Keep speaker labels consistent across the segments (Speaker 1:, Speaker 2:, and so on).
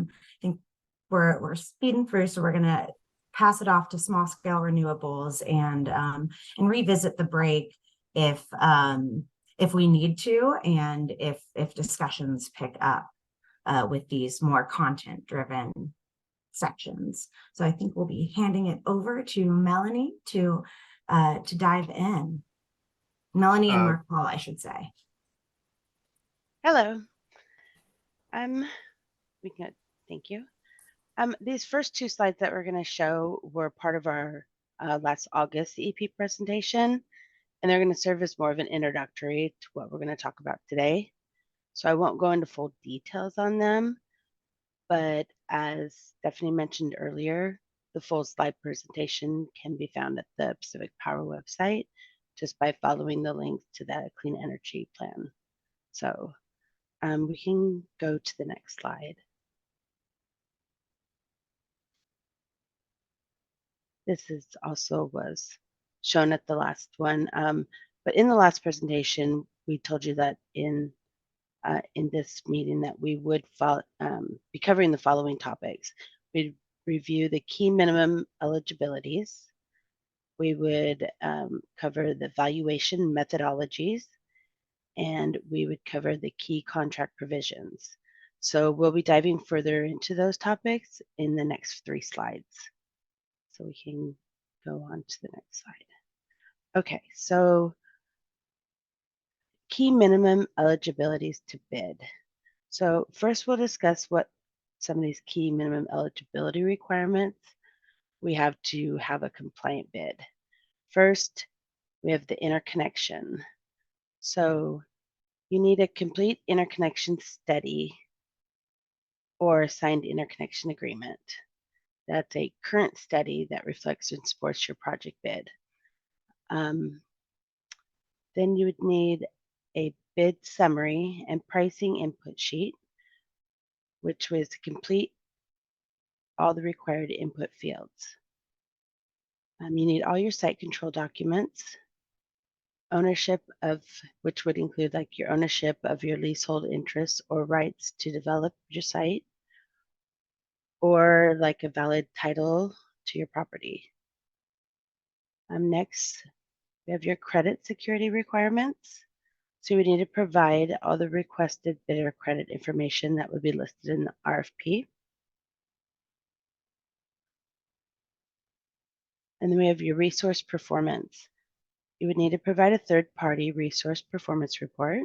Speaker 1: I think we're speeding through, so we're going to pass it off to small scale renewables and revisit the break if we need to, and if discussions pick up with these more content driven sections. So I think we'll be handing it over to Melanie to dive in. Melanie and Mark Paul, I should say.
Speaker 2: Hello. Thank you. These first two slides that we're going to show were part of our last August CEP presentation, and they're going to serve as more of an introductory to what we're going to talk about today. So I won't go into full details on them, but as Stephanie mentioned earlier, the full slide presentation can be found at the Pacific Power website just by following the link to the Clean Energy Plan. So we can go to the next slide. This is also was shown at the last one, but in the last presentation, we told you that in this meeting that we would be covering the following topics. We'd review the key minimum eligibilities. We would cover the valuation methodologies, and we would cover the key contract provisions. So we'll be diving further into those topics in the next 3 slides. So we can go on to the next slide. Okay, so key minimum eligibilities to bid. So first we'll discuss what some of these key minimum eligibility requirements we have to have a compliant bid. First, we have the interconnection. So you need a complete interconnection study or a signed interconnection agreement. That's a current study that reflects and supports your project bid. Then you would need a bid summary and pricing input sheet, which was to complete all the required input fields. You need all your site control documents, ownership of, which would include like your ownership of your leasehold interests or rights to develop your site, or like a valid title to your property. Next, we have your credit security requirements. So we need to provide all the requested bidder credit information that would be listed in the RFP. And then we have your resource performance. You would need to provide a third-party resource performance report.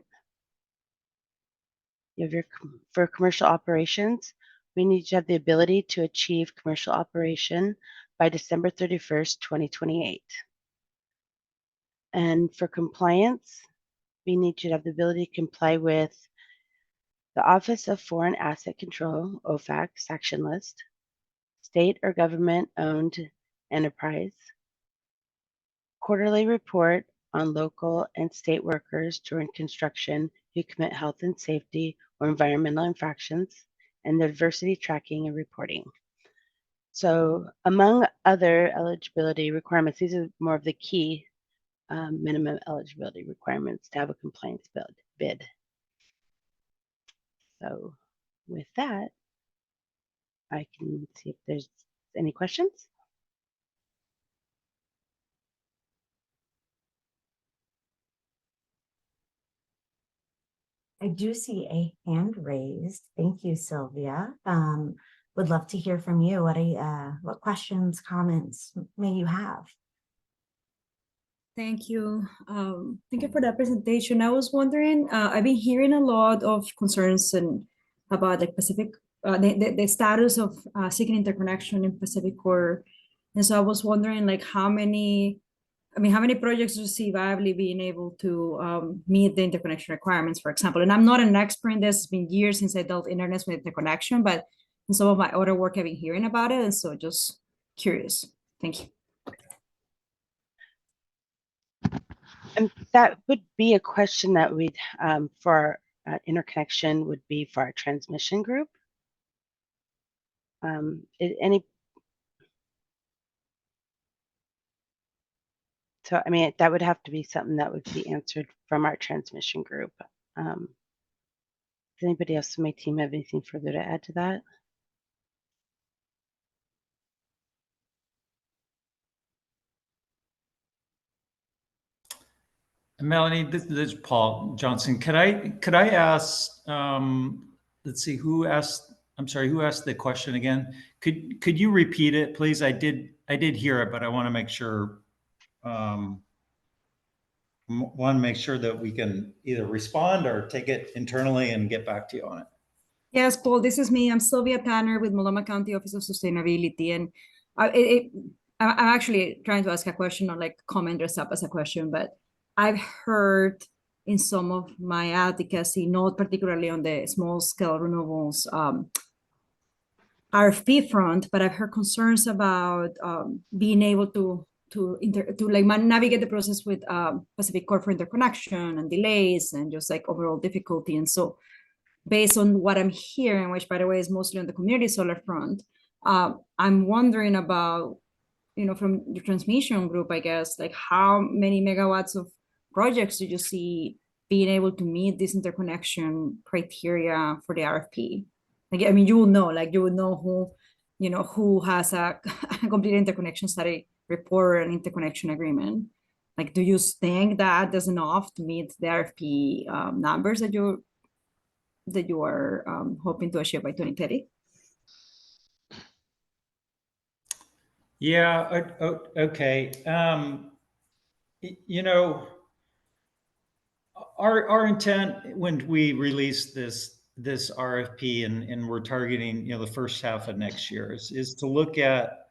Speaker 2: You have for commercial operations, we need to have the ability to achieve commercial operation by December 31st, 2028. And for compliance, we need to have the ability to comply with the Office of Foreign Asset Control, OFAC, sanction list, state or government-owned enterprise, quarterly report on local and state workers during construction who commit health and safety or environmental infractions, and the diversity tracking and reporting. So among other eligibility requirements, these are more of the key minimum eligibility requirements to have a compliance bid. So with that, I can see if there's any questions.
Speaker 1: I do see a hand raised. Thank you, Sylvia. Would love to hear from you. What questions, comments may you have?
Speaker 3: Thank you. Thank you for that presentation. I was wondering, I've been hearing a lot of concerns about like Pacific, the status of seeking interconnection in Pacific Core. And so I was wondering like how many projects do you see viably being able to meet the interconnection requirements, for example? And I'm not an expert in this. It's been years since I dealt internet with interconnection, but in some of my other work, I've been hearing about it. And so just curious. Thank you.
Speaker 2: And that would be a question that we'd, for our interconnection would be for our transmission group. So, I mean, that would have to be something that would be answered from our transmission group. Does anybody else on my team have anything further to add to that?
Speaker 4: Melanie, this is Paul Johnson. Could I ask, let's see, who asked, I'm sorry, who asked the question again? Could you repeat it, please? I did hear it, but I want to make sure, want to make sure that we can either respond or take it internally and get back to you on it.
Speaker 3: Yes, Paul, this is me. I'm Sylvia Tanner with Multnomah County Office of Sustainability. And I'm actually trying to ask a question, not like comment dress up as a question, but I've heard in some of my advocacy, not particularly on the small scale renewables RFP front, but I've heard concerns about being able to like navigate the process with Pacific Core for interconnection and delays and just like overall difficulty. And so based on what I'm hearing, which by the way is mostly on the community solar front, I'm wondering about, from the transmission group, I guess, like how many megawatts of projects do you see being able to meet this interconnection criteria for the RFP? Like, I mean, you will know who has a complete interconnection study report or an interconnection agreement. Like, do you think that there's enough to meet the RFP numbers that you are hoping to achieve by 2030?
Speaker 4: Yeah, okay. Our intent when we release this RFP and we're targeting, the first half of next year is to look at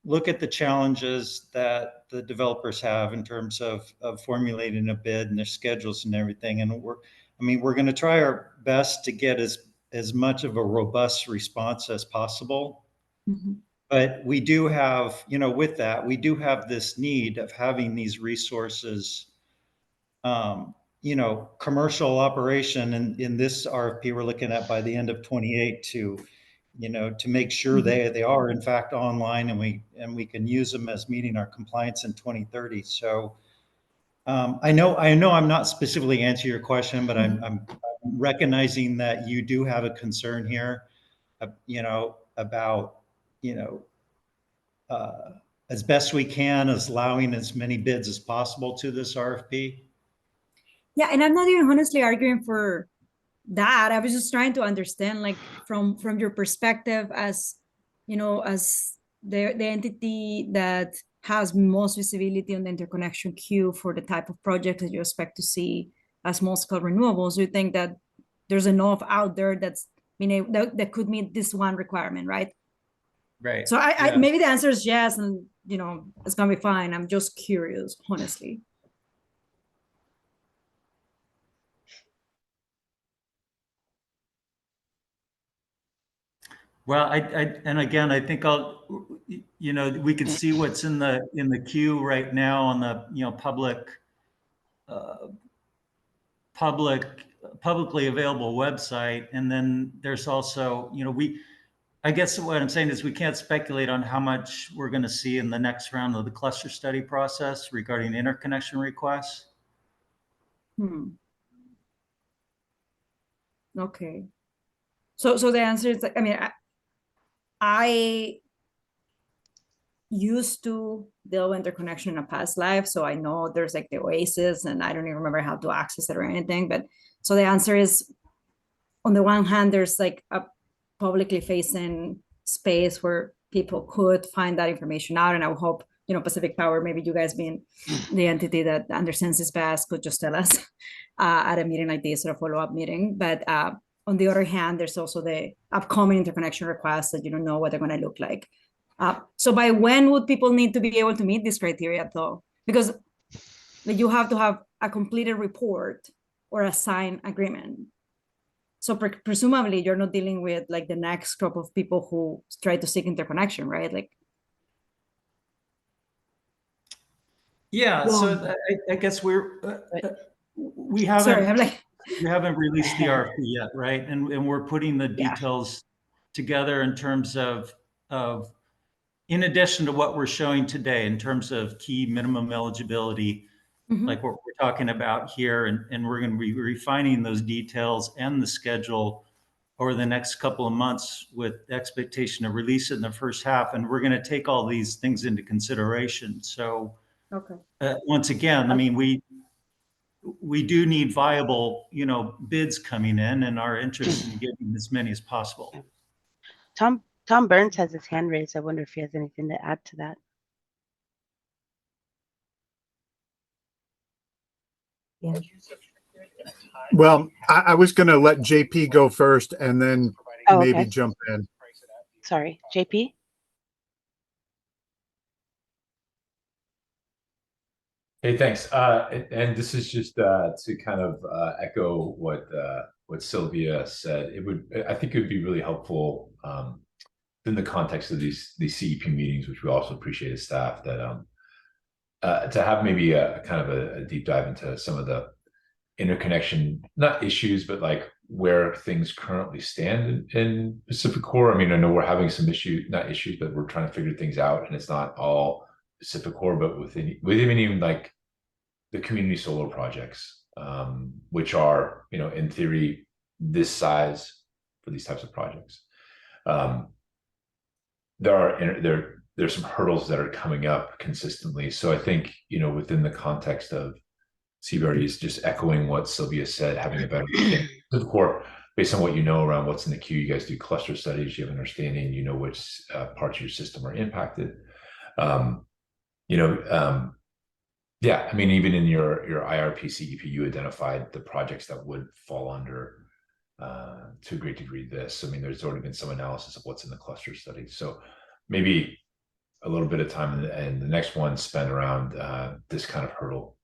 Speaker 4: the challenges that the developers have in terms of formulating a bid and their schedules and everything. And we're going to try our best to get as much of a robust response as possible.
Speaker 3: Mm-hmm.
Speaker 4: But we do have, with that, we do have this need of having these resources, commercial operation. And in this RFP, we're looking at by the end of 28 to make sure they are in fact online and we can use them as meeting our compliance in 2030. So I know I'm not specifically answering your question, but I'm recognizing that you do have a concern here, about, as best we can, as allowing as many bids as possible to this RFP.
Speaker 3: Yeah, and I'm not even honestly arguing for that. I was just trying to understand, like, from your perspective as, as the entity that has most visibility on the interconnection queue for the type of project that you expect to see as small scale renewables. Do you think that there's enough out there that's that could meet this one requirement, right?
Speaker 4: Right.
Speaker 3: So I
Speaker 4: Yeah.
Speaker 3: maybe the answer is yes, and it's gonna be fine. I'm just curious, honestly.
Speaker 4: Well, and again, I think we can see what's in the queue right now on the, publicly available website. And then there's also, I guess what I'm saying is we can't speculate on how much we're going to see in the next round of the cluster study process regarding interconnection requests.
Speaker 3: Okay. So the answer is, like, I used to deal with interconnection in a past life, so I know there's like the oasis, and I don't even remember how to access it or anything. But so the answer is, on the one hand, there's like a publicly facing space where people could find that information out, and I would hope, Pacific Power, maybe you guys being the entity that understands this best, could just tell us at a meeting like this or a follow-up meeting. But on the other hand, there's also the upcoming interconnection requests that you don't know what they're going to look like. So by when would people need to be able to meet this criteria, though? Because you have to have a completed report or a signed agreement. So presumably you're not dealing with like the next crop of people who try to seek interconnection, right? Like.
Speaker 4: Yeah. So I guess we haven't.
Speaker 3: Sorry, I'm like.
Speaker 4: We haven't released the RFP yet, right? And we're putting the details together in terms of in addition to what we're showing today in terms of key minimum eligibility, like what we're talking about here, and we're going to be refining those details and the schedule over the next couple of months with the expectation to release it in the first half. And we're going to take all these things into consideration. So
Speaker 3: Okay.
Speaker 4: once again, we do need viable, bids coming in, and are interested in getting as many as possible.
Speaker 2: Tom Burns has his hand raised. I wonder if he has anything to add to that.
Speaker 1: Yeah.
Speaker 5: Well, I was going to let JP go first and then
Speaker 2: Oh,
Speaker 5: maybe
Speaker 2: okay.
Speaker 5: jump in.
Speaker 2: Sorry, JP.
Speaker 6: Hey, thanks. And this is just to kind of echo what Sylvia said. I think it would be really helpful in the context of these CEP meetings, which we also appreciate as staff, that to have maybe a kind of a deep dive into some of the interconnection, not issues, but like where things currently stand in Pacific Core. I mean, I know we're having some issues, not issues, but we're trying to figure things out, and it's not all Pacific Core, but within even like the community solar projects, which are, in theory, this size for these types of projects. There's some hurdles that are coming up consistently. So I think, within the context of CBRD is just echoing what Sylvia said, having a better understanding of the core based on what you know around what's in the queue. You guys do cluster studies, you have an understanding, which parts of your system are impacted. Yeah, I mean, even in your IRP CEP, you identified the projects that would fall under, to a great degree, this. I mean, there's already been some analysis of what's in the cluster study. So maybe a little bit of time and the next one spent around this kind of hurdle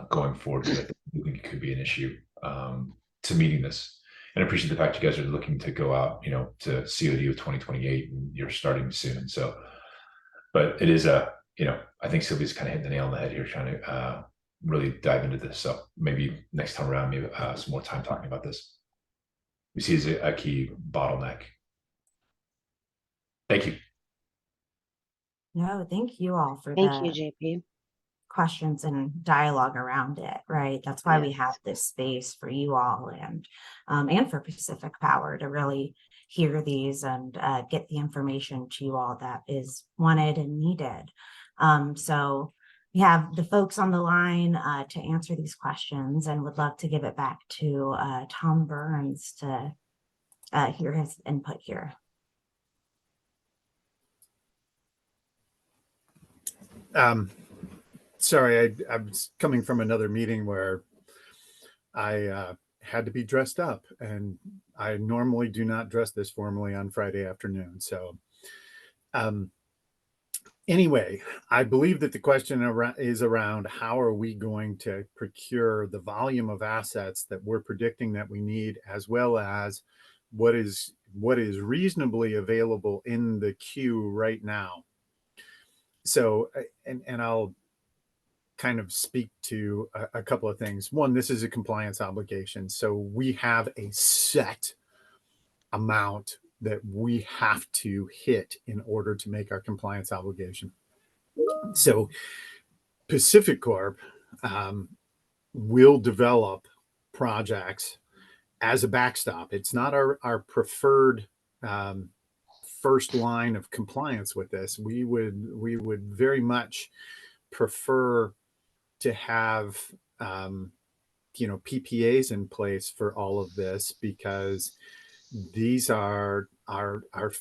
Speaker 6: going forward, because I think it could be an issue to meeting this. And I appreciate the fact you guys are looking to go out, to COD of 2028, and you're starting soon. So, but it is I think Sylvia's kind of hitting the nail on the head here, trying to really dive into this. So maybe next time around, maybe some more time talking about this. We see as a key bottleneck. Thank you.
Speaker 1: No, thank you all for
Speaker 2: Thank you,
Speaker 1: the
Speaker 2: JP.
Speaker 1: questions and dialogue around it, right? That's why we have this space for you all and for Pacific Power to really hear these and get the information to you all that is wanted and needed. So we have the folks on the line to answer these questions, and would love to give it back to Tom Burns to hear his input here.
Speaker 5: Sorry, I was coming from another meeting where I had to be dressed up, and I normally do not dress this formally on Friday afternoon. So anyway, I believe that the question is around how are we going to procure the volume of assets that we're predicting that we need, as well as what is reasonably available in the queue right now. So, and I'll kind of speak to a couple of things. One, this is a compliance obligation. So we have a set amount that we have to hit in order to make our compliance obligation. So Pacific Corp will develop projects as a backstop. It's not our preferred first line of compliance with this. We would very much prefer to have PPAs in place for all of this, because these are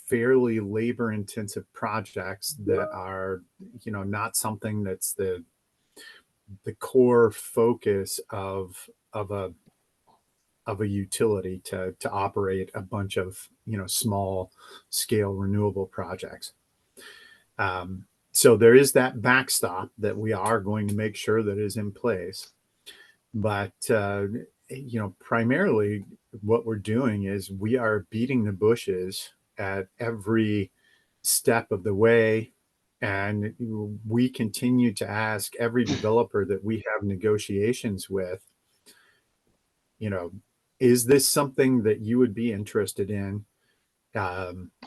Speaker 5: fairly labor intensive projects that are not something that's the core focus of a utility to operate a bunch of small scale renewable projects. So there is that backstop that we are going to make sure that is in place. But, primarily what we're doing is we are beating the bushes at every step of the way. And we continue to ask every developer that we have negotiations with, is this something that you would be interested in?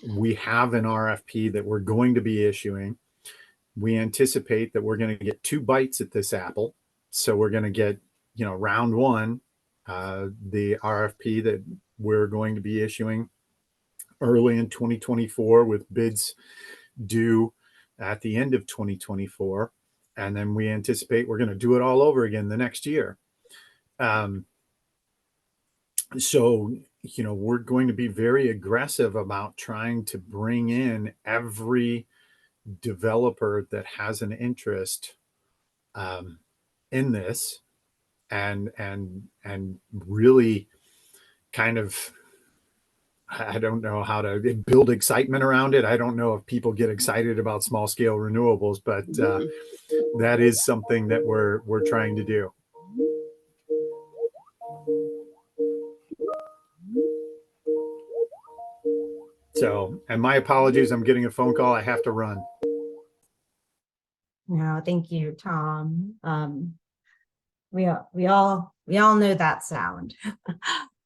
Speaker 5: We have an RFP that we're going to be issuing. We anticipate that we're going to get 2 bites at this apple. So we're going to get, round one, the RFP that we're going to be issuing early in 2024, with bids due at the end of 2024. And then we anticipate we're going to do it all over again the next year. Um, so, we're going to be very aggressive about trying to bring in every developer that has an interest in this, and really kind of, I don't know how to build excitement around it. I don't know if people get excited about small scale renewables, but that is something that we're trying to do. So, and my apologies, I'm getting a phone call. I have to run.
Speaker 1: No, thank you, Tom. We all know that sound.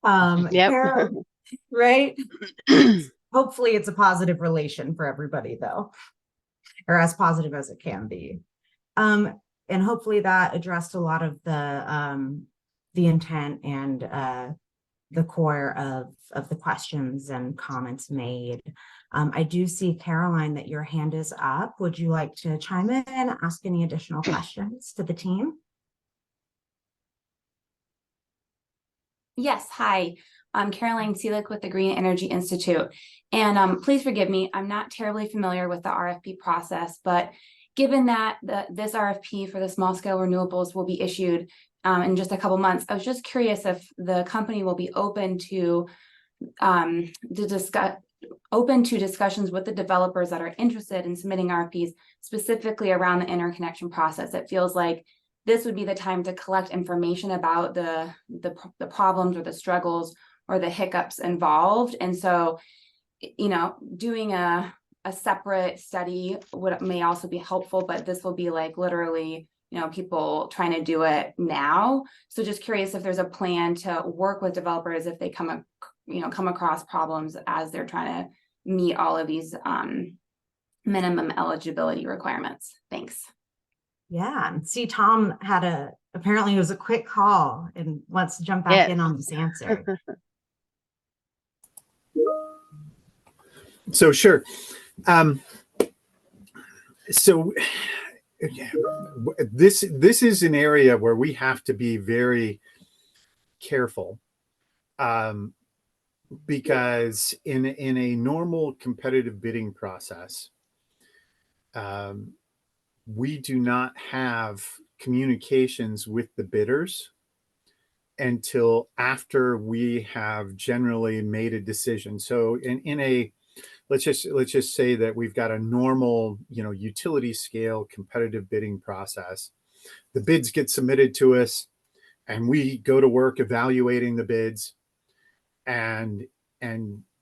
Speaker 2: Yep.
Speaker 1: Carol, right? Hopefully it's a positive relation for everybody though, or as positive as it can be. And hopefully that addressed a lot of the intent and the core of the questions and comments made. I do see, Caroline, that your hand is up. Would you like to chime in and ask any additional questions to the team?
Speaker 7: Yes, hi. I'm Caroline Seelig with the Green Energy Institute. And please forgive me, I'm not terribly familiar with the RFP process, but given that this RFP for the small scale renewables will be issued in just a couple months, I was just curious if the company will be open to discussions with the developers that are interested in submitting RFPs, specifically around the interconnection process. It feels like this would be the time to collect information about the problems or the struggles or the hiccups involved. And so, doing a separate study may also be helpful, but this will be like literally, people trying to do it now. So just curious if there's a plan to work with developers if they come across problems as they're trying to meet all of these minimum eligibility requirements. Thanks.
Speaker 1: Yeah, and see, Tom apparently it was a quick call and wants to jump back in on this answer.
Speaker 5: So sure. So this is an area where we have to be very careful, because in a normal competitive bidding process, we do not have communications with the bidders until after we have generally made a decision. So in a let's just say that we've got a normal, utility scale competitive bidding process. The bids get submitted to us and we go to work evaluating the bids, and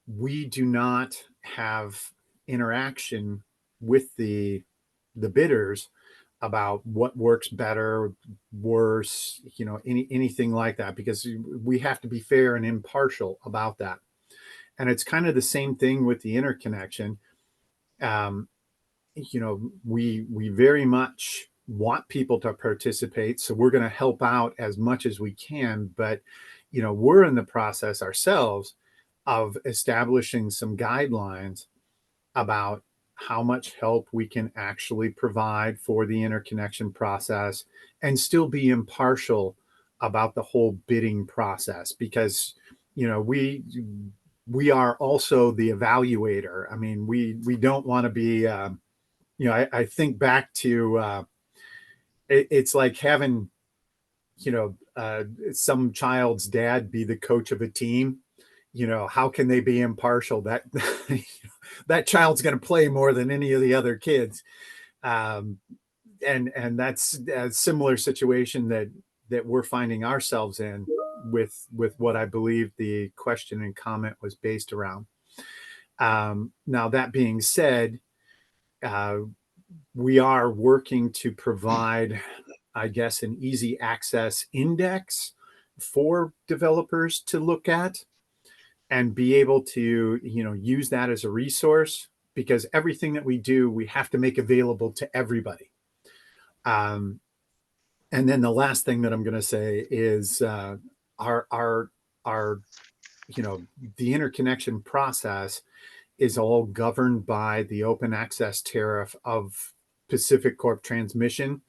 Speaker 5: we do not have interaction with the bidders about what works better, worse, anything like that, because we have to be fair and impartial about that. And it's kind of the same thing with the interconnection. We very much want people to participate, so we're going to help out as much as we can. But, we're in the process ourselves of establishing some guidelines about how much help we can actually provide for the interconnection process and still be impartial about the whole bidding process, because, we are also the evaluator. I mean, we don't want to be, I think back to, it's like having, some child's dad be the coach of a team. How can they be impartial? That child's going to play more than any of the other kids. And that's a similar situation that we're finding ourselves in with what I believe the question and comment was based around. Now, that being said, we are working to provide, I guess, an easy access index for developers to look at and be able to, use that as a resource, because everything that we do, we have to make available to everybody. And then the last thing that I'm going to say is our the interconnection process is all governed by the open access tariff of Pacific Corp Transmission.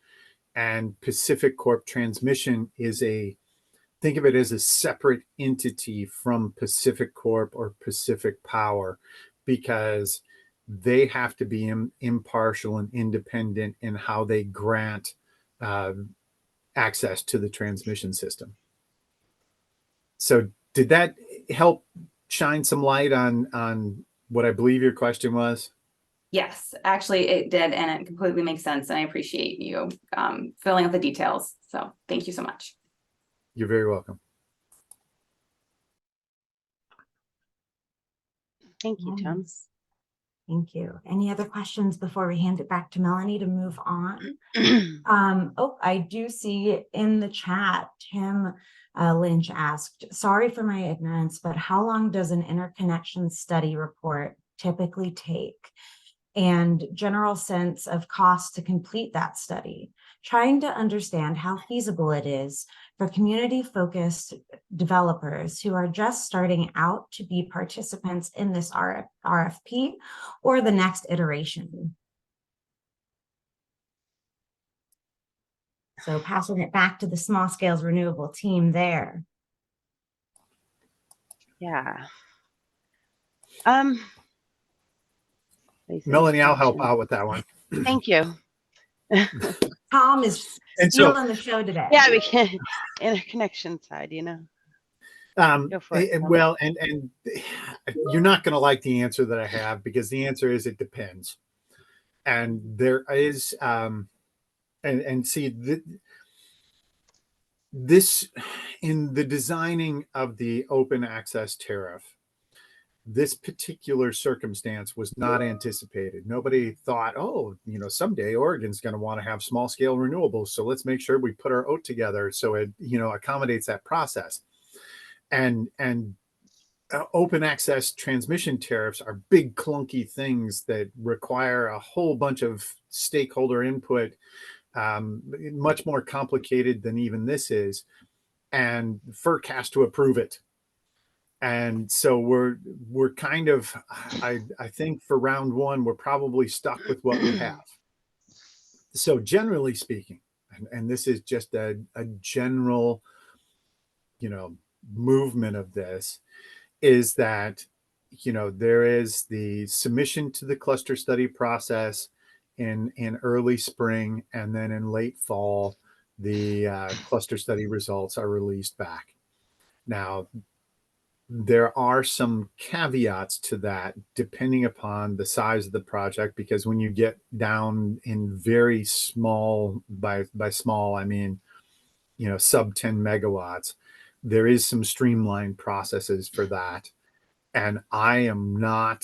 Speaker 5: And Pacific Corp Transmission is think of it as a separate entity from Pacific Corp or Pacific Power, because they have to be impartial and independent in how they grant access to the transmission system. So did that help shine some light on what I believe your question was?
Speaker 7: Yes, actually it did, and it completely makes sense. And I appreciate you filling out the details. So thank you so much.
Speaker 5: You're very welcome.
Speaker 2: Thank you, Tom.
Speaker 1: Yes. Thank you. Any other questions before we hand it back to Melanie to move on? Oh, I do see in the chat, Tim Lynch asked, sorry for my ignorance, but how long does an interconnection study report typically take? And general sense of cost to complete that study, trying to understand how feasible it is for community-focused developers who are just starting out to be participants in this RFP or the next iteration. So passing it back to the small scales renewable team there.
Speaker 2: Yeah.
Speaker 5: Melanie, I'll help out with that one.
Speaker 2: Thank you.
Speaker 1: Tom is
Speaker 5: And so,
Speaker 1: stealing the show today.
Speaker 2: Yeah, we can interconnection side, you know. Go for it, Tom.
Speaker 5: well, and you're not going to like the answer that I have, because the answer is it depends. And there is, and see, this in the designing of the open access tariff, this particular circumstance was not anticipated. Nobody thought, oh, you know, someday Oregon's going to want to have small scale renewables, so let's make sure we put our oat together so it, you know, accommodates that process. And open access transmission tariffs are big clunky things that require a whole bunch of stakeholder input, much more complicated than even this is, and FERC has to approve it. And so we're kind of, I think for round one, we're probably stuck with what we have. So generally speaking, and this is just a general, you know, movement of this, is that, you know, there is the submission to the cluster study process in early spring, and then in late fall, the cluster study results are released back. Now, there are some caveats to that depending upon the size of the project, because when you get down in very small, by small I mean, you know, sub 10 megawatts, there is some streamlined processes for that. And I am not,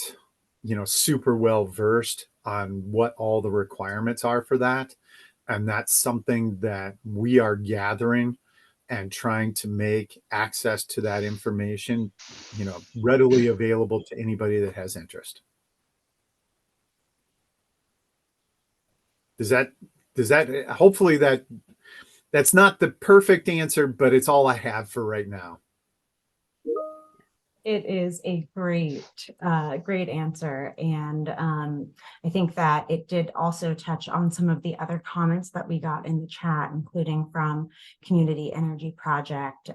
Speaker 5: you know, super well versed on what all the requirements are for that. And that's something that we are gathering and trying to make access to that information, you know, readily available to anybody that has interest. Does that hopefully that's not the perfect answer, but it's all I have for right now.
Speaker 1: It is a great answer. And I think that it did also touch on some of the other comments that we got in the chat, including from Community Energy Project,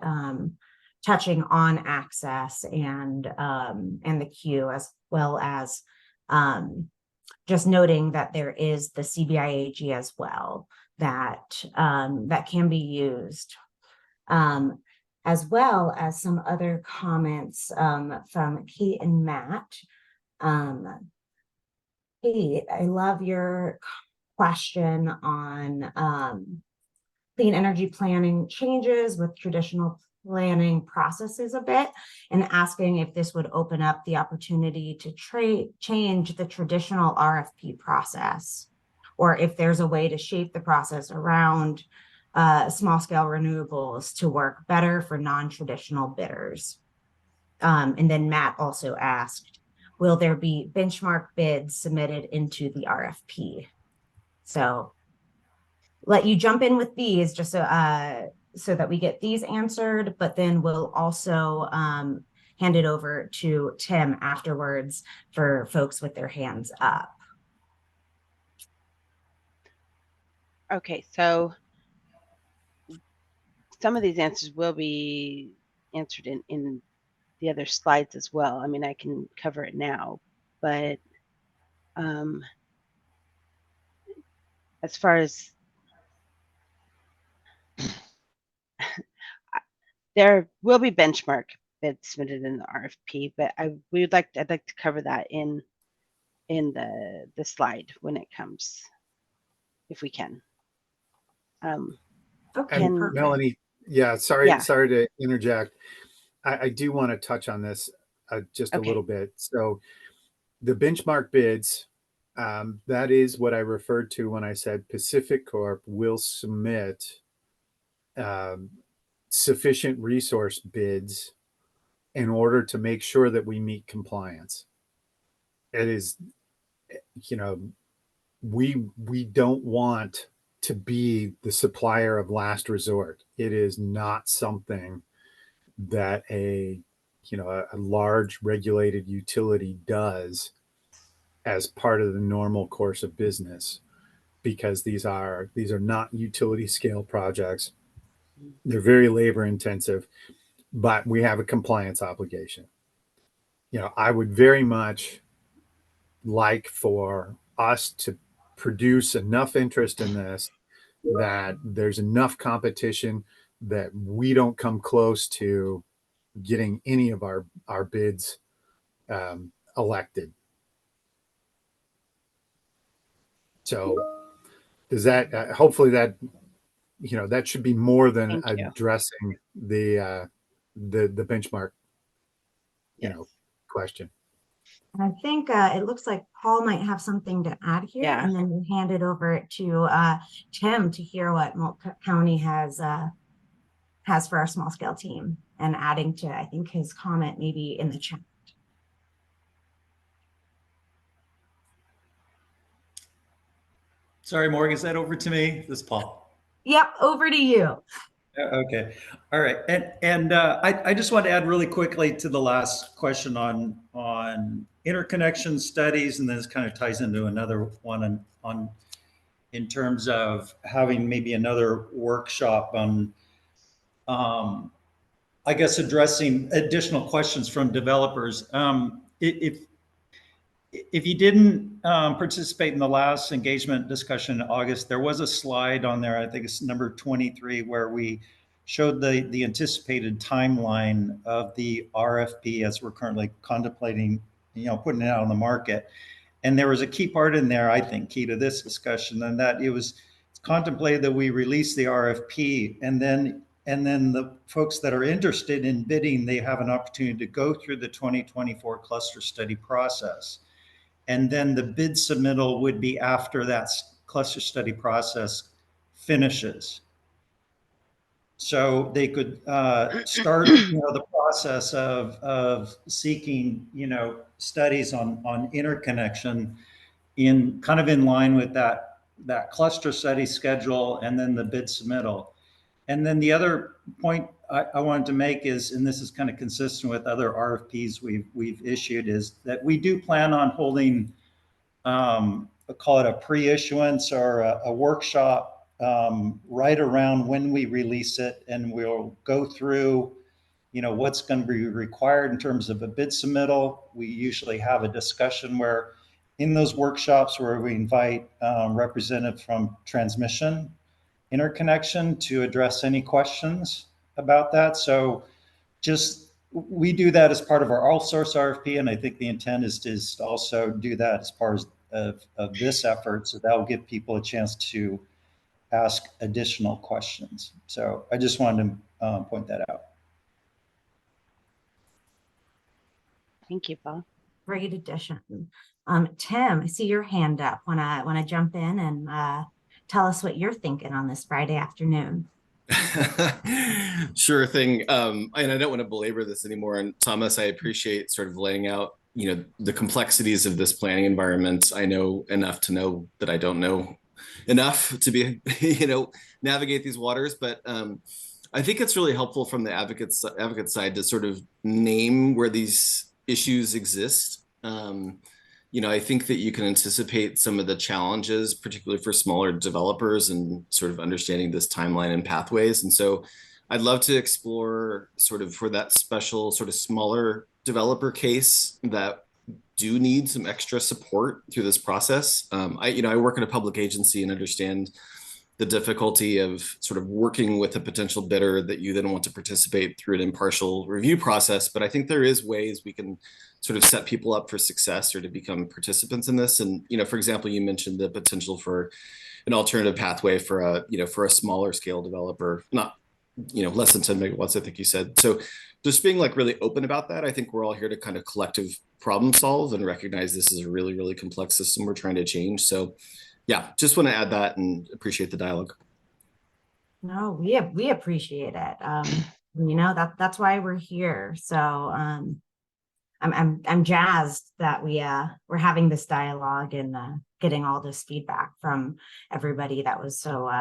Speaker 1: touching on access and the queue, as well as just noting that there is the CBIAG as well that that can be used. As well as some other comments from Kate and Matt. Kate, I love your question on clean energy planning changes with traditional planning processes a bit, and asking if this would open up the opportunity to change the traditional RFP process, or if there's a way to shape the process around small scale renewables to work better for non-traditional bidders. And then Matt also asked, will there be benchmark bids submitted into the RFP? So let you jump in with these just so that we get these answered, but then we'll also hand it over to Tim afterwards for folks with their hands up.
Speaker 2: Okay, so some of these answers will be answered in the other slides as well. I mean, I can cover it now, but as far as there will be benchmark bids submitted in the RFP, but I'd like to cover that in the slide when it comes, if we can.
Speaker 1: Okay,
Speaker 5: And
Speaker 1: perfect.
Speaker 5: Melanie, sorry to interject. I do want to touch on this just a little bit. So the benchmark bids, that is what I referred to when I said Pacific Corp will submit sufficient resource bids in order to make sure that we meet compliance. It is, we don't want to be the supplier of last resort. It is not something that a large regulated utility does as part of the normal course of business, because these are not utility scale projects. They're very labor intensive, but we have a compliance obligation. I would very much like for us to produce enough interest in this that there's enough competition that we don't come close to getting any of our bids elected. So does that hopefully that that should be more than addressing the benchmark question.
Speaker 1: I think it looks like Paul might have something to add here, and then we'll hand it over to Tim to hear what Multnomah County has for our small scale team, and adding to, I think, his comment maybe in the chat.
Speaker 4: Sorry, Morgan, is that over to me? This is Paul.
Speaker 1: Yep, over to you.
Speaker 4: Okay. All right. And I just want to add really quickly to the last question on interconnection studies, and then this kind of ties into another one on in terms of having maybe another workshop on, I guess, addressing additional questions from developers. If you didn't participate in the last engagement discussion in August, there was a slide on there, I think it's number 23, where we showed the anticipated timeline of the RFP as we're currently contemplating, putting it out on the market. And there was a key part in there, I think, key to this discussion, and that it's contemplated that we release the RFP, and then the folks that are interested in bidding, they have an opportunity to go through the 2024 cluster study process. And then the bid submittal would be after that cluster study process finishes. So they could start the process of seeking studies on interconnection in kind of in line with that cluster study schedule, and then the bid submittal. And then the other point I wanted to make is, and this is kind of consistent with other RFPs we've issued, is that we do plan on holding, I'll call it a pre-issuance or a workshop right around when we release it, and we'll go through, what's going to be required in terms of a bid submittal. We usually have a discussion where, in those workshops, where we invite representatives from transmission interconnection to address any questions about that. So we do that as part of our all source RFP, and I think the intent is to also do that as part of this effort, so that will give people a chance to ask additional questions. So I just wanted to point that out.
Speaker 2: Thank you, Paul.
Speaker 1: Great addition. Tim, I see your hand up. Wanna jump in and tell us what you're thinking on this Friday afternoon.
Speaker 8: Sure thing. And I don't want to belabor this anymore. And Thomas, I appreciate sort of laying out, the complexities of this planning environment. I know enough to know that I don't know enough to be, navigate these waters. But I think it's really helpful from the advocate side to sort of name where these issues exist. I think that you can anticipate some of the challenges, particularly for smaller developers, and sort of understanding this timeline and pathways. And so I'd love to explore sort of for that special sort of smaller developer case that do need some extra support through this process. I work in a public agency and understand the difficulty of sort of working with a potential bidder that you then want to participate through an impartial review process. But I think there is ways we can sort of set people up for success or to become participants in this. And, for example, you mentioned the potential for an alternative pathway for a smaller scale developer, not, less than 10 megawatts, I think you said. So just being like really open about that. I think we're all here to kind of collective problem solve and recognize this is a really, really complex system we're trying to change. So yeah, just want to add that and appreciate the dialogue.
Speaker 1: No, we appreciate it. That's why we're here. So I'm jazzed that we're having this dialogue and getting all this feedback from everybody that was so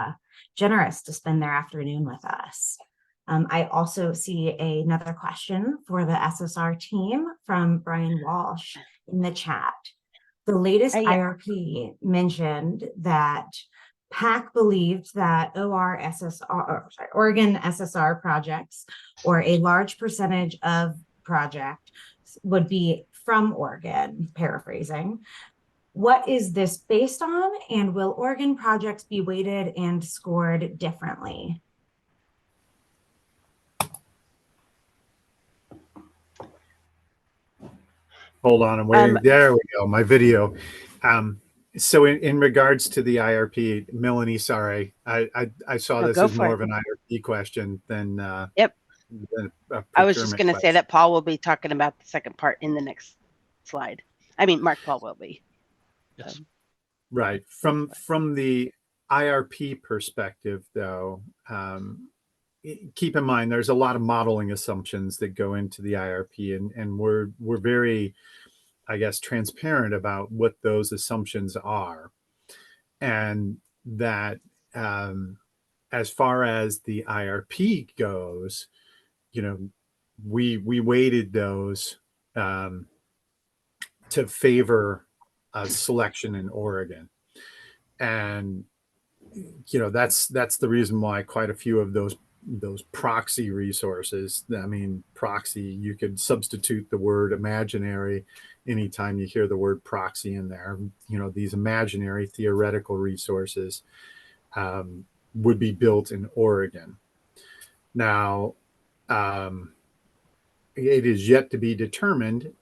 Speaker 1: generous to spend their afternoon with us. I also see another question for the SSR team from Brian Walsh in the chat. The latest
Speaker 2: Yeah.
Speaker 1: IRP mentioned that PAC believed that Oregon SSR projects, or a large percentage of project, would be from Oregon, paraphrasing. What is this based on, and will Oregon projects be weighted and scored differently?
Speaker 5: Hold on, I'm waiting. There we go. My video. So in regards to the IRP, Melanie, sorry, I saw this as more of an IRP question than
Speaker 2: Yep.
Speaker 5: than a
Speaker 2: I was just going to say
Speaker 5: question.
Speaker 2: that Paul will be talking about the second part in the next slide. I mean, Mark Paul will be.
Speaker 9: Yes.
Speaker 5: Right. From the IRP perspective, though, keep in mind there's a lot of modeling assumptions that go into the IRP, and we're very, I guess, transparent about what those assumptions are, and that as far as the IRP goes, we weighted those to favor a selection in Oregon, and that's the reason why quite a few of those proxy resources, I mean, proxy, you could substitute the word imaginary anytime you hear the word proxy in there. These imaginary theoretical resources would be built in Oregon. Now, it is yet to be determined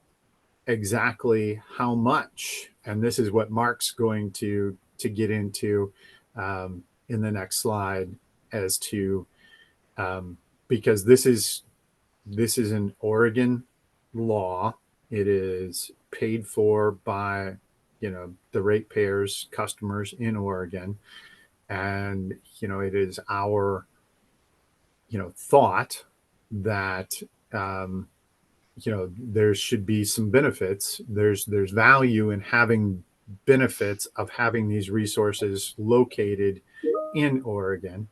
Speaker 5: exactly how much, and this is what Mark's going to get into in the next slide, as to because this is an Oregon law. It is paid for by the ratepayers, customers in Oregon, and it is our thought that there should be some benefits. There's value in having benefits of having these resources located in Oregon,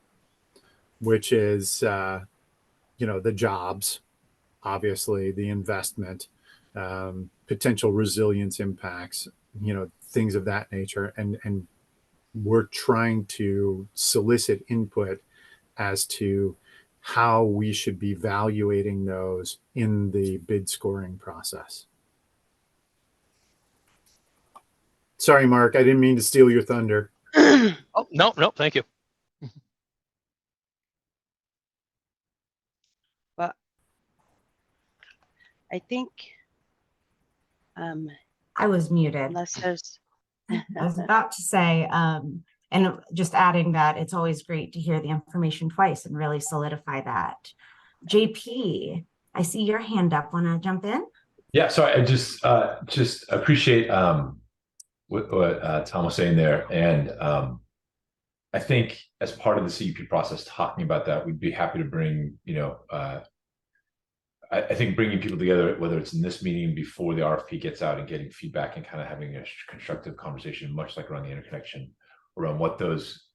Speaker 5: which is the jobs, obviously, the investment, potential resilience impacts, things of that nature, and we're trying to solicit input as to how we should be evaluating those in the bid scoring process. Sorry, Mark, I didn't mean to steal your thunder.
Speaker 9: Oh, no, thank you.
Speaker 2: Well, I think
Speaker 1: I was muted.
Speaker 2: unless there's
Speaker 1: I was about to say, and just adding that it's always great to hear the information twice and really solidify that. JP, I see your hand up. Want to jump in?
Speaker 6: Yeah, so I just appreciate what Tom was saying there, and I think as part of the CEP process, talking about that, we'd be happy to bring, I think bringing people together, whether it's in this meeting before the RFP gets out and getting feedback and kind of having a constructive conversation, much like around the interconnection, around what those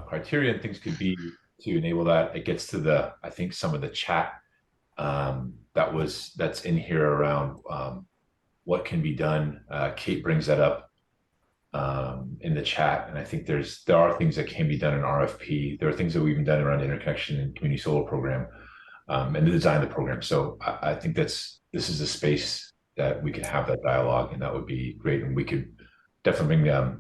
Speaker 6: criteria and things could be to enable that. It gets to I think some of the chat that's in here around what can be done. Kate brings that up in the chat, and I think there are things that can be done in RFP. There are things that we've even done around the interconnection and community solar program, and the design of the program. So I think this is a space that we could have that dialogue, and that would be great. And we could definitely bring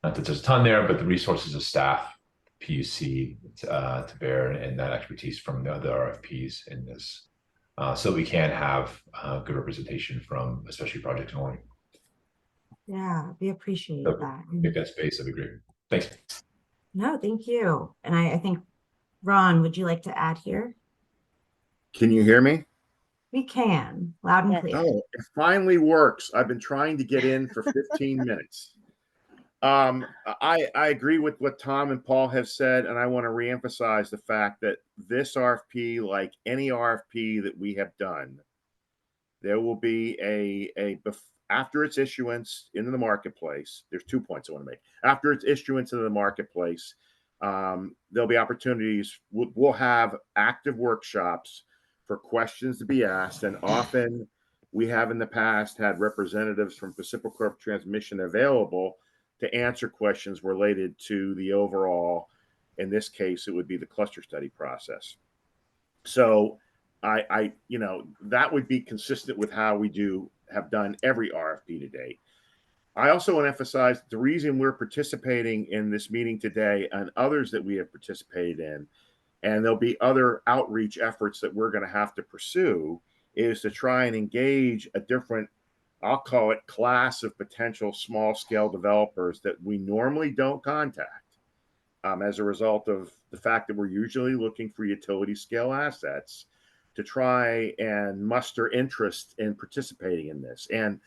Speaker 6: not that there's a ton there, but the resources of staff, PUC to bear, and that expertise from the other RFPs in this, so that we can have good representation from especially Project Norway.
Speaker 1: Yeah, we appreciate
Speaker 6: So
Speaker 1: that.
Speaker 6: pick that space, that'd be great. Thanks.
Speaker 1: No, thank you. And I think, Ron, would you like to add here?
Speaker 10: Can you hear me?
Speaker 1: We can, loud and
Speaker 2: Yes.
Speaker 1: clear.
Speaker 10: Oh, it finally works. I've been trying to get in for 15 minutes. I agree with what Tom and Paul have said, and I want to reemphasize the fact that this RFP, like any RFP that we have done, there will be after its issuance into the marketplace. There's 2 points I want to make. After its issuance into the marketplace, there'll be opportunities. We'll have active workshops for questions to be asked, and often we have in the past had representatives from Pacific Corp Transmission available to answer questions related to the overall, in this case, it would be the cluster study process. So I that would be consistent with how we have done every RFP to date. I also want to emphasize the reason we're participating in this meeting today and others that we have participated in, and there'll be other outreach efforts that we're going to have to pursue, is to try and engage a different, I'll call it, class of potential small scale developers that we normally don't contact, as a result of the fact that we're usually looking for utility scale assets to try and muster interest in participating in this. And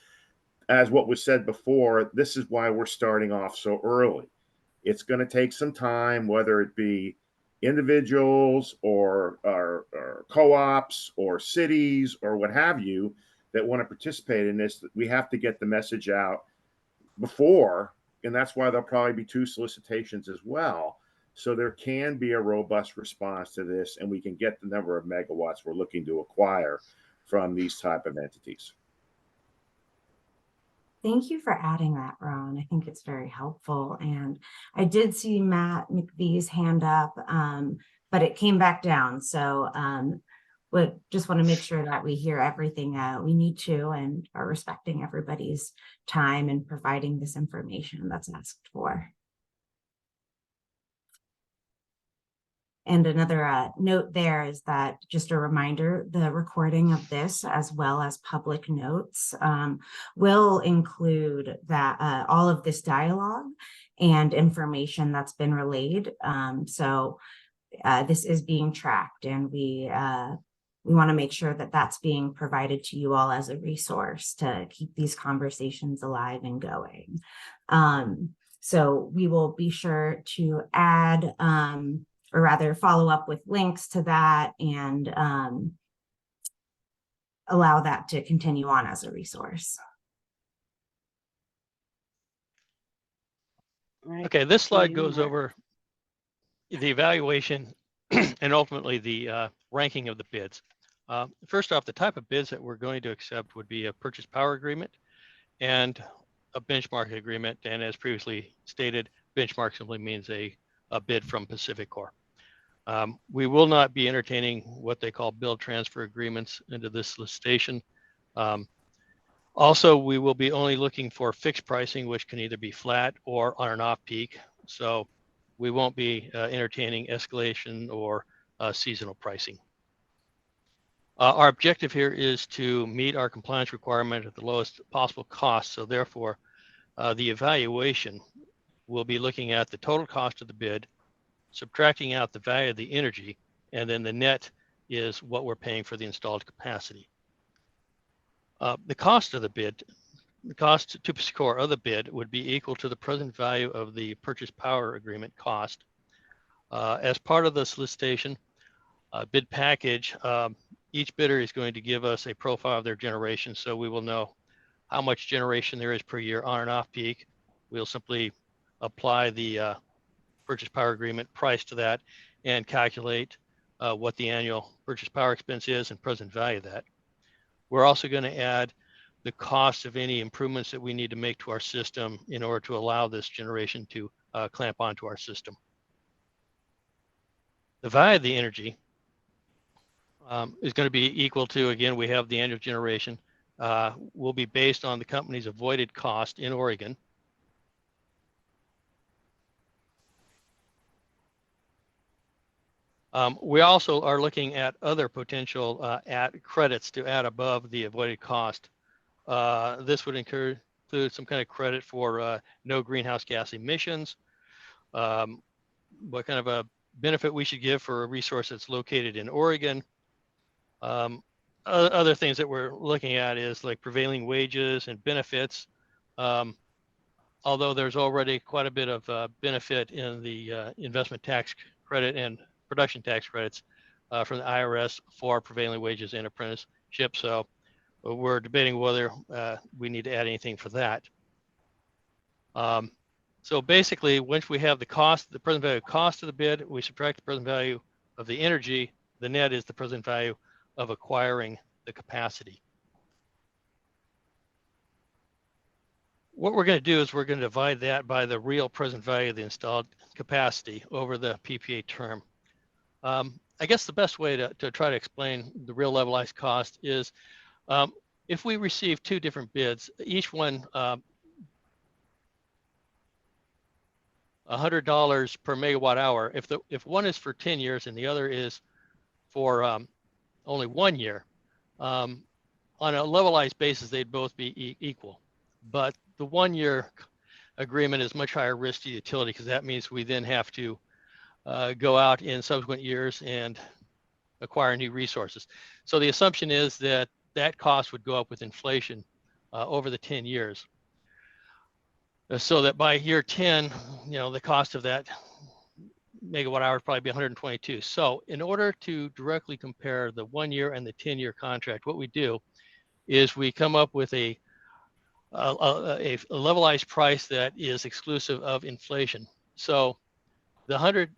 Speaker 10: as what was said before, this is why we're starting off so early. It's going to take some time, whether it be individuals or co-ops or cities or what have you that want to participate in this. We have to get the message out before, and that's why there'll probably be 2 solicitations as well. So there can be a robust response to this, and we can get the number of megawatts we're looking to acquire from these type of entities.
Speaker 1: Thank you for adding that, Ron. I think it's very helpful. And I did see Matt McVee's hand up, but it came back down. So we just want to make sure that we hear everything we need to and are respecting everybody's time and providing this information that's asked for. And another note there is that, just a reminder, the recording of this, as well as public notes, will include that all of this dialogue and information that's been relayed. So this is being tracked, and we want to make sure that that's being provided to you all as a resource to keep these conversations alive and going. So we will be sure to add or rather follow up with links to that and allow that to continue on as a resource.
Speaker 2: Right.
Speaker 9: Okay, this slide goes over the evaluation and ultimately the ranking of the bids. First off, the type of bids that we're going to accept would be a purchase power agreement and a benchmark agreement. And as previously stated, benchmark simply means a bid from Pacific Corp. We will not be entertaining what they call build transfer agreements into this solicitation. Also, we will be only looking for fixed pricing, which can either be flat or on an off-peak. So we won't be entertaining escalation or seasonal pricing. Our objective here is to meet our compliance requirement at the lowest possible cost. So therefore, the evaluation will be looking at the total cost of the bid, subtracting out the value of the energy, and then the net is what we're paying for the installed capacity. The cost of the bid, the cost to score of the bid would be equal to the present value of the purchase power agreement cost. As part of the solicitation bid package, each bidder is going to give us a profile of their generation, so we will know how much generation there is per year on and off peak. We'll simply apply the purchase power agreement price to that and calculate what the annual purchase power expense is and present value of that. We're also going to add the cost of any improvements that we need to make to our system in order to allow this generation to clamp onto our system. The value of the energy is going to be equal to, again, we have the annual generation, will be based on the company's avoided cost in Oregon. We also are looking at other potential credits to add above the avoided cost. This would include some kind of credit for no greenhouse gas emissions, what kind of a benefit we should give for a resource that's located in Oregon. Other things that we're looking at is like prevailing wages and benefits. Although there's already quite a bit of benefit in the investment tax credit and production tax credits from the IRS for prevailing wages and apprenticeship. So we're debating whether we need to add anything for that. So basically, once we have the cost, the present value cost of the bid, we subtract the present value of the energy. The net is the present value of acquiring the capacity. What we're going to do is we're going to divide that by the real present value of the installed capacity over the PPA term. I guess the best way to try to explain the real levelized cost is if we receive two different bids, each one $100 per megawatt hour. If one is for 10 years and the other is for only 1 year, on a levelized basis, they'd both be equal. But the 1 year agreement is much higher risk to the utility because that means we then have to go out in subsequent years and acquire new resources. So the assumption is that that cost would go up with inflation over the 10 years. So that by year 10, the cost of that megawatt hour would probably be 122. So in order to directly compare the 1 year and the 10-year contract, what we do is we come up with a levelized price that is exclusive of inflation. So the $100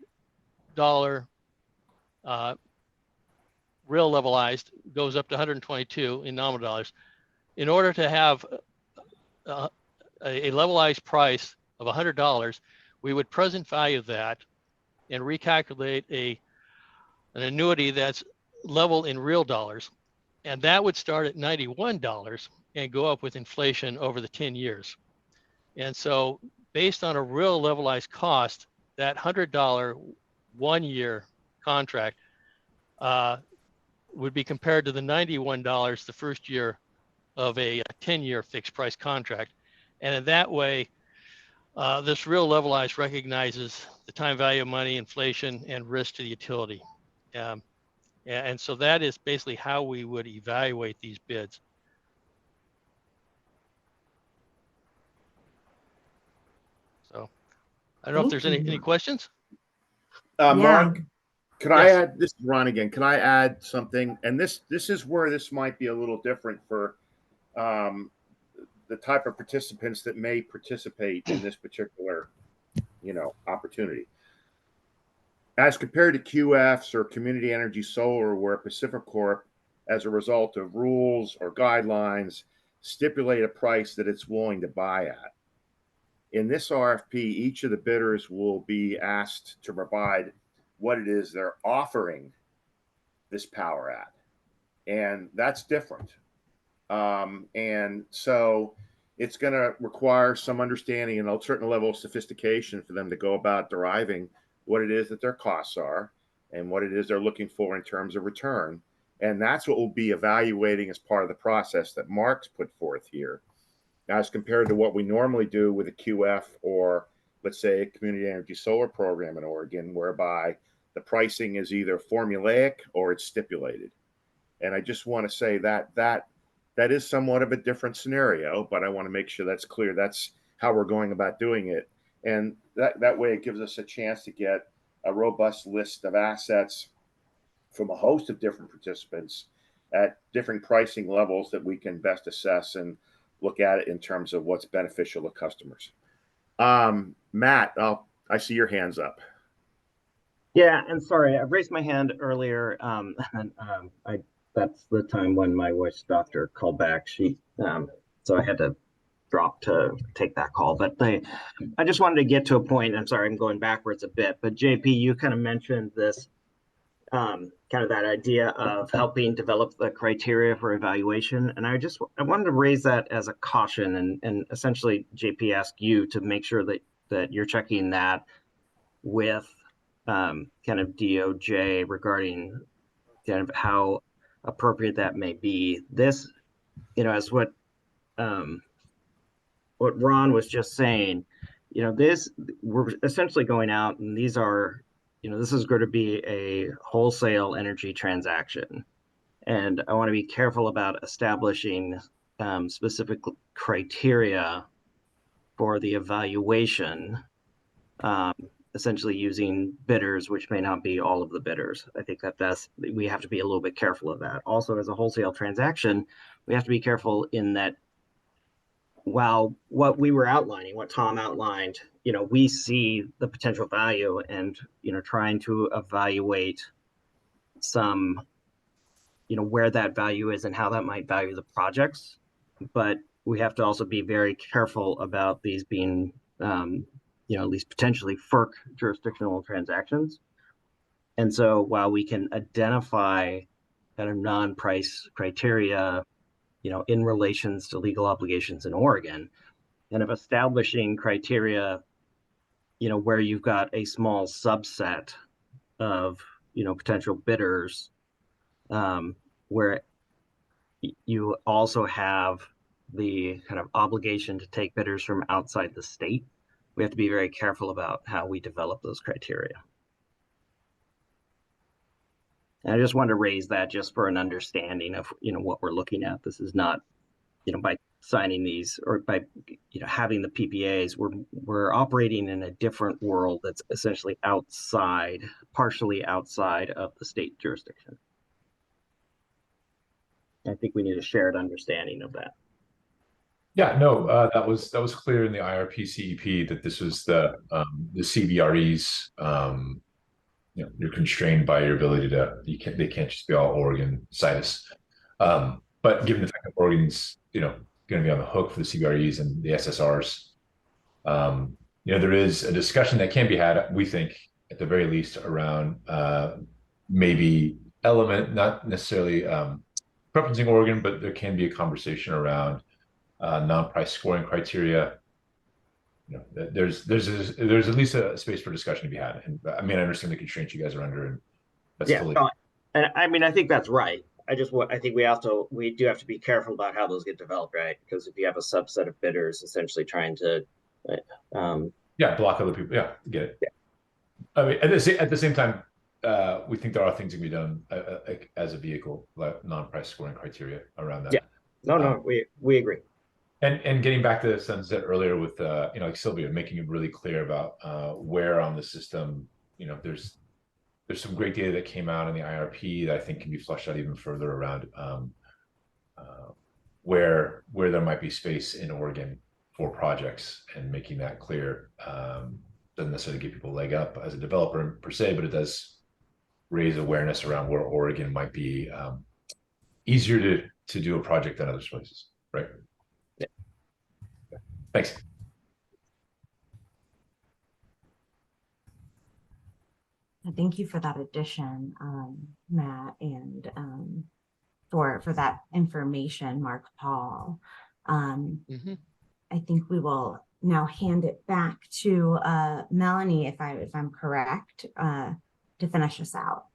Speaker 9: real levelized goes up to 122 in nominal dollars. In order to have a levelized price of $100, we would present value that and recalculate an annuity that's level in real dollars. And that would start at $91 and go up with inflation over the 10 years. And so based on a real levelized cost, that $100 1 year contract would be compared to the $91 the first year of a 10-year fixed price contract. And in that way, this real levelized recognizes the time value of money, inflation, and risk to the utility. And so that is basically how we would evaluate these bids. So I don't know if there's any questions.
Speaker 10: Mark, can I
Speaker 9: Yes.
Speaker 10: add, this is Ron again, can I add something? And this is where this might be a little different for the type of participants that may participate in this particular, opportunity. As compared to QFs or community energy solar, where PacifiCorp, as a result of rules or guidelines, stipulate a price that it's willing to buy at. In this RFP, each of the bidders will be asked to provide what it is they're offering this power at. And that's different. And so it's going to require some understanding and a certain level of sophistication for them to go about deriving what it is that their costs are and what it is they're looking for in terms of return. And that's what we'll be evaluating as part of the process that Mark's put forth here, as compared to what we normally do with a QF or, let's say, a community energy solar program in Oregon, whereby the pricing is either formulaic or it's stipulated. And I just want to say that is somewhat of a different scenario, but I want to make sure that's clear. That's how we're going about doing it. And that way it gives us a chance to get a robust list of assets from a host of different participants at different pricing levels that we can best assess and look at it in terms of what's beneficial to customers. Matt, I see your hands up.
Speaker 11: Yeah, and sorry, I raised my hand earlier. That's the time when my wife's doctor called back. She So I had to drop to take that call. But I just wanted to get to a point. I'm sorry, I'm going backwards a bit. But JP, you kind of mentioned this, kind of that idea of helping develop the criteria for evaluation. And I wanted to raise that as a caution and essentially JP ask you to make sure that you're checking that with kind of DOJ regarding kind of how appropriate that may be. This, as what Ron was just saying, we're essentially going out and these are, this is going to be a wholesale energy transaction. And I want to be careful about establishing specific criteria for the evaluation, essentially using bidders, which may not be all of the bidders. I think we have to be a little bit careful of that. Also, as a wholesale transaction, we have to be careful in that while what we were outlining, what Tom outlined, we see the potential value and, trying to evaluate some, where that value is and how that might value the projects. But we have to also be very careful about these being, at least potentially FERC jurisdictional transactions. And so while we can identify kind of non-price criteria, in relations to legal obligations in Oregon, and of establishing criteria, where you've got a small subset of, potential bidders, where you also have the kind of obligation to take bidders from outside the state. We have to be very careful about how we develop those criteria. And I just wanted to raise that just for an understanding of, what we're looking at. This is not, by signing these or by, having the PPAs, we're operating in a different world that's essentially partially outside of the state jurisdiction. I think we need a shared understanding of that.
Speaker 6: Yeah, no, that was clear in the IRP CEP that this was the CBREs. You're constrained by your ability they can't just be all Oregon situs. But given the fact that Oregon's, going to be on the hook for the CBREs and the SSRs, there is a discussion that can be had, we think, at the very least, around maybe not necessarily preferencing Oregon, but there can be a conversation around non-price scoring criteria. There's at least a space for discussion to be had. And I understand the constraints you guys are under, and that's totally.
Speaker 11: And I think that's right. I think we do have to be careful about how those get developed, right? Because if you have a subset of bidders essentially trying to,
Speaker 6: block other people. Yeah, get it. Yeah. At the same time, we think there are things that can be done as a vehicle, like non-price scoring criteria around that.
Speaker 11: Yeah. We agree.
Speaker 6: And getting back to the sentence said earlier with like Sylvia, making it really clear about where on the system, there's some great data that came out in the IRP that I think can be flushed out even further around where there might be space in Oregon for projects, and making that clear doesn't necessarily give people a leg up as a developer per se, but it does raise awareness around where Oregon might be easier to do a project than other places, right?
Speaker 11: Yeah.
Speaker 6: Thanks.
Speaker 1: Thank you for that addition, Matt, and for that information, Mark Paul. I think we will now hand it back to Melanie, if I'm correct, to finish us out.